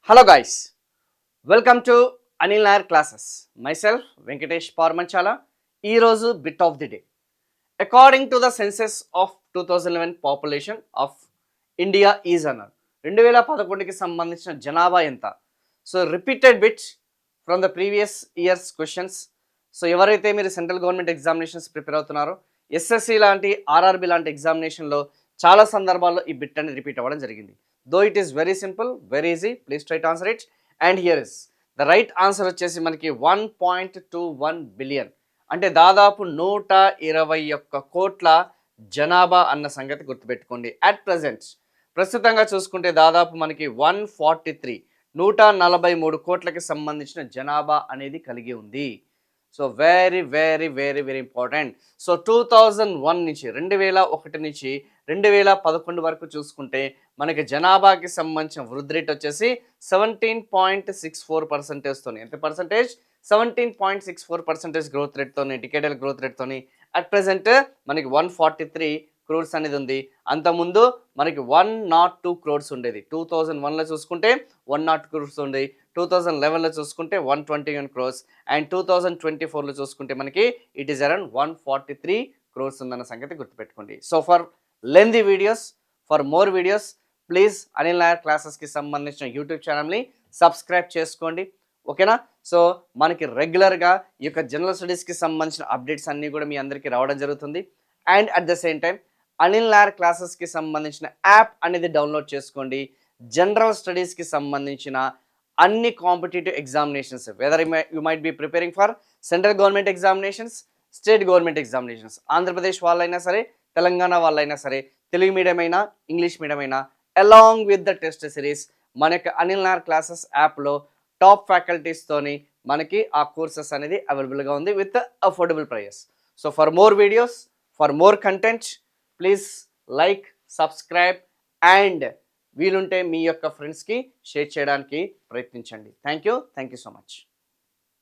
Hello guys, welcome to Anil Nair classes. Myself Venkatesh Parmanchala. Ee roju bit of the day. According to the census of 2011 population of India is అన్నారు 2011కి సంబంధించిన జనాభా ఎంత. So repeated bit from the previous years questions. So ఎవరైతే మీరు central government examinations prepare అవుతున్నారో SSC లాంటి RRB లాంటి ఎగ్జామినేషన్లో చాలా సందర్భాల్లో ఈ బిట్ అనేది రిపీట్ అవ్వడం జరిగింది. Though it is very simple, very easy, please try to answer it. And here is the right answer వచ్చేసి మనకి 1.21 బిలియన్, అంటే దాదాపు 121 కోట్ల జనాభా అన్న సంగతి గుర్తుపెట్టుకోండి. అట్ ప్రస్తుతంగా చూసుకుంటే దాదాపు మనకి 143 కోట్లకి సంబంధించిన జనాభా అనేది కలిగి ఉంది. So very very very very important. So 2001 నుంచి 2001 నుంచి 2011 వరకు చూసుకుంటే మనకి జనాభాకి సంబంధించిన వృద్ధి రేట్ వచ్చేసి 17.64%తోని. ఎంత పర్సంటేజ్? 17.64% గ్రోత్ రేట్తోని, డికేడల్ గ్రోత్ రేట్తోని అట్ ప్రెసెంట్ మనకి 143 crores అనేది ఉంది. అంతకుముందు మనకి 102 crores ఉండేది. 2001లో చూసుకుంటే 102 crores ఉంది. 2011లో చూసుకుంటే 121 crores అండ్ 2024లో చూసుకుంటే మనకి ఇట్ ఈస్ అరౌండ్ 143 crores ఉందన్న సంగతి గుర్తుపెట్టుకోండి. So for lengthy videos, for more videos please Anil Nair క్లాసెస్కి సంబంధించిన యూట్యూబ్ ఛానల్ని సబ్స్క్రైబ్ చేసుకోండి, ఓకేనా? సో మనకి రెగ్యులర్గా ఈ యొక్క జనరల్ స్టడీస్కి సంబంధించిన అప్డేట్స్ అన్నీ కూడా మీ అందరికీ రావడం జరుగుతుంది. And at the same time Anil Nair క్లాసెస్కి సంబంధించిన యాప్ అనేది డౌన్లోడ్ చేసుకోండి. జనరల్ స్టడీస్కి సంబంధించిన అన్ని competitive examinations, whether you might be preparing for central government examinations, state government examinations, Andhra Pradesh వాళ్ళైనా సరే, తెలంగాణ వాళ్ళైనా సరే, తెలుగు మీడియం అయినా, ఇంగ్లీష్ మీడియం అయినా, along with the test series మన యొక్క అనిల్ నాయర్ క్లాసెస్ యాప్లో టాప్ ఫ్యాకల్టీస్తోని మనకి ఆ కోర్సెస్ అనేది అవైలబుల్గా ఉంది with affordable prices. So for more videos, for more content please like, subscribe and వీలుంటే మీ యొక్క ఫ్రెండ్స్కి షేర్ చేయడానికి ప్రయత్నించండి. Thank you so much.